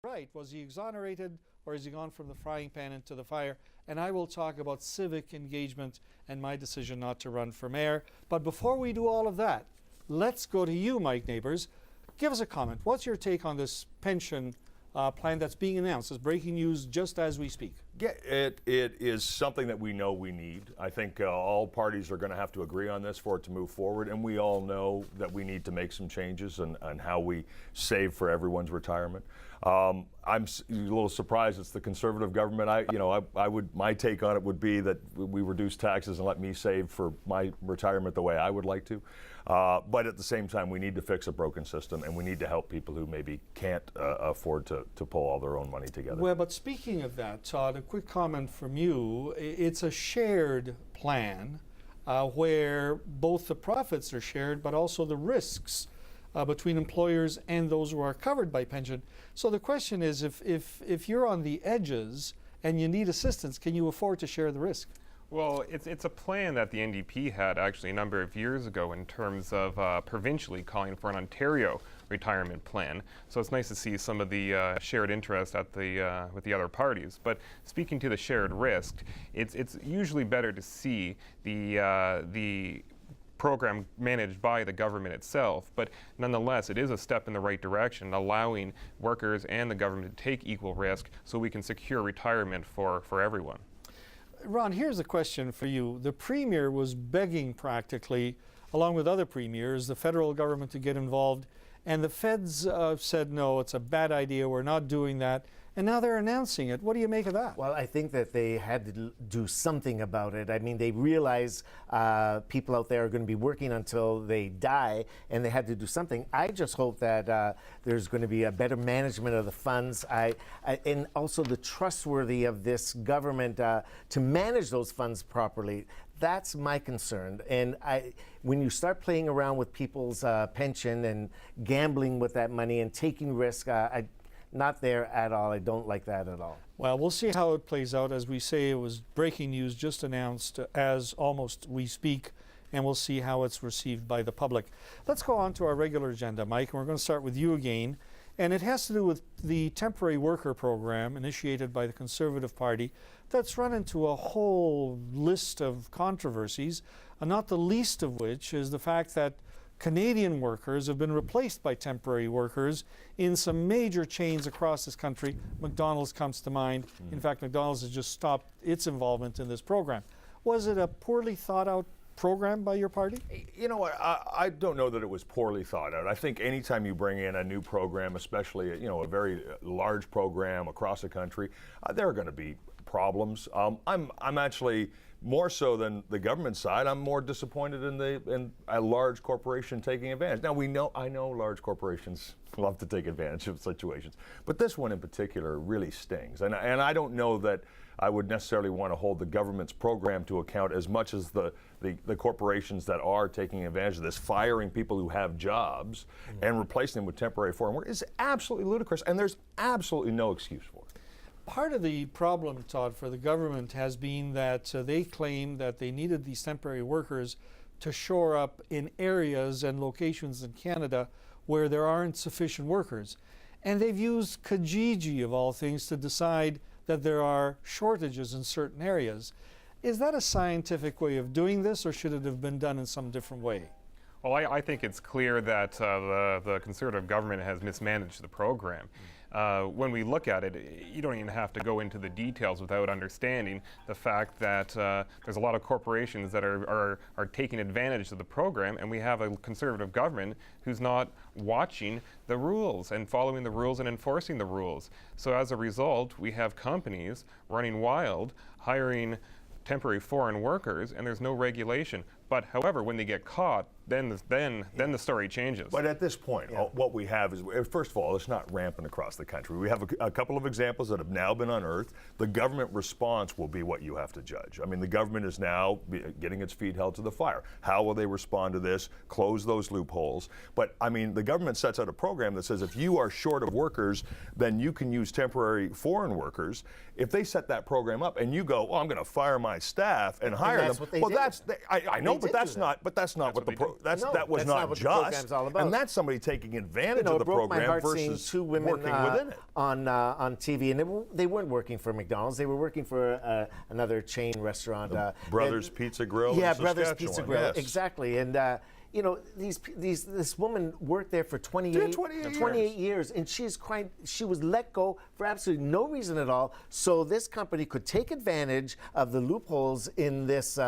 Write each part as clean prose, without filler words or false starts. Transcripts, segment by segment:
right? Was he exonerated, or has he gone from the frying pan into the fire? And I will talk about civic engagement and my decision not to run for mayor. But before we do all of that, let's go to you, Mike Neighbors. Give us a comment. What's your take on this pension plan that's being announced as breaking news just as we speak? Yeah, it is something that we know we need. I think all parties are going to have to agree on this for it to move forward, and we all know that we need to make some changes on how we save for everyone's retirement. I'm a little surprised it's the Conservative government. My take on it would be that we reduce taxes and let me save for my retirement the way I would like to. But at the same time, we need to fix a broken system, and we need to help people who maybe can't afford to pull all their own money together. Well, but speaking of that, Todd, a quick comment from you. It's a shared plan where both the profits are shared, but also the risks between employers and those who are covered by pension. So the question is, if you're on the edges and you need assistance, can you afford to share the risk? Well, it's a plan that the NDP had actually a number of years ago in terms of provincially calling for an Ontario retirement plan. So it's nice to see some of the shared interest at with the other parties. But speaking to the shared risk, it's usually better to see the program managed by the government itself, but nonetheless it is a step in the right direction, allowing workers and the government to take equal risk so we can secure retirement for everyone. Ron, here's a question for you. The Premier was begging practically, along with other premiers, the federal government to get involved, and the feds said, no, it's a bad idea, we're not doing that, and now they're announcing it. What do you make of that? Well, I think that they had to do something about it. I mean, they realize people out there are going to be working until they die, and they had to do something. I just hope that there's going to be a better management of the funds, and also the trustworthy of this government to manage those funds properly. That's my concern. And when you start playing around with people's pension and gambling with that money and taking risk, not there at all. I don't like that at all. Well, we'll see how it plays out. As we say, it was breaking news just announced as almost we speak, and we'll see how it's received by the public. Let's go on to our regular agenda, Mike, and we're going to start with you again. And it has to do with the temporary worker program initiated by the Conservative Party that's run into a whole list of controversies, not the least of which is the fact that Canadian workers have been replaced by temporary workers in some major chains across this country. McDonald's comes to mind. In fact, McDonald's has just stopped its involvement in this program. Was it a poorly thought out program by your party? You know what, I don't know that it was poorly thought out. I think anytime you bring in a new program, especially a very large program across the country, there are going to be problems. I'm actually more so than the government side. I'm more disappointed in a large corporation taking advantage. Now I know large corporations love to take advantage of situations, but this one in particular really stings. And I don't know that I would necessarily want to hold the government's program to account as much as the corporations that are taking advantage of this, firing people who have jobs and replacing them with temporary foreign work is absolutely ludicrous, and there's absolutely no excuse for it. Part of the problem, Todd, for the government has been that they claim that they needed these temporary workers to shore up in areas and locations in Canada where there aren't sufficient workers. And they've used Cogeco, of all things, to decide that there are shortages in certain areas. Is that a scientific way of doing this, or should it have been done in some different way? Well, I think it's clear that the Conservative government has mismanaged the program. When we look at it, you don't even have to go into the details without understanding the fact that there's a lot of corporations that are taking advantage of the program, and we have a Conservative government who's not watching the rules and following the rules and enforcing the rules. So as a result, we have companies running wild, hiring temporary foreign workers, and there's no regulation. But however, when they get caught, then the story changes. But at this point, what we have is, first of all, it's not rampant across the country. We have a couple of examples that have now been unearthed. The government response will be what you have to judge. I mean, the government is now getting its feet held to the fire. How will they respond to this? Close those loopholes. But I mean, the government sets out a program that says if you are short of workers, then you can use temporary foreign workers. If they set that program up and you go, oh, I'm going to fire my staff and hire them, What they well, did. I know, but that's not what the that was that's not what the just, program's all about. and that's somebody taking advantage You know, of it the broke my program heart seeing versus two women working within it. on TV, and they weren't working for McDonald's. They were working for another chain restaurant. Brothers Pizza Grill. Yeah, in Brothers Saskatchewan, Pizza Grill. yes. Exactly, and. You know, this woman worked there for 28 years, and she was let go for absolutely no reason at all. So this company could take advantage of the loopholes in this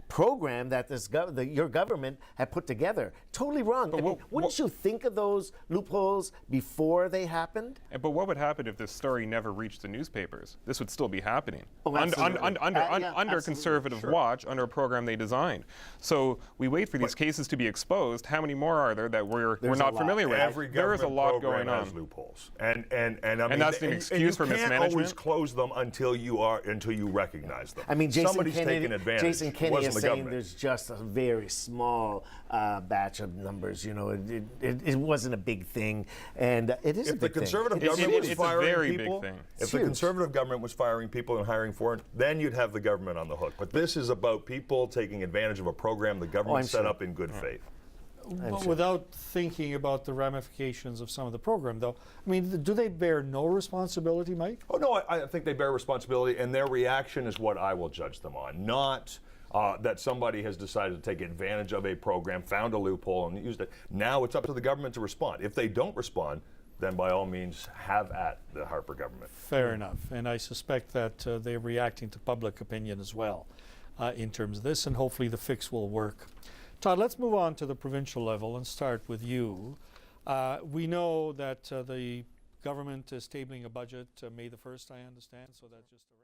program that your government had put together. Totally wrong. I mean, wouldn't you think of those loopholes before they happened? But what would happen if this story never reached the newspapers? This would still be happening absolutely. under absolutely. conservative watch, under a program they designed. So we wait for these cases to be exposed. How many more are there that we're not familiar with? Every There is a lot program going has on. loopholes, and I mean, that's an excuse for you can't mismanagement? always close them until you recognize them. I mean, somebody's taking advantage. Jason It Kenney wasn't is the saying government. there's just a very small batch of numbers. You know, it wasn't a big thing, and it is a If the big thing. conservative government was it's a firing very big people, thing. if the huge. conservative government was firing people and hiring foreign, then you'd have the government on the hook. But this is about people taking advantage of a program the government set up in good faith. But without thinking about the ramifications of some of the program, though, I mean, do they bear no responsibility, Mike? Oh no, I think they bear responsibility, and their reaction is what I will judge them on, not that somebody has decided to take advantage of a program, found a loophole, and used it. Now it's up to the government to respond. If they don't respond, then by all means have at the Harper government. Fair enough. And I suspect that they're reacting to public opinion as well in terms of this, and hopefully the fix will work. Todd, let's move on to the provincial level and start with you. We know that the government is tabling a budget May the 1st, I understand, so that's just a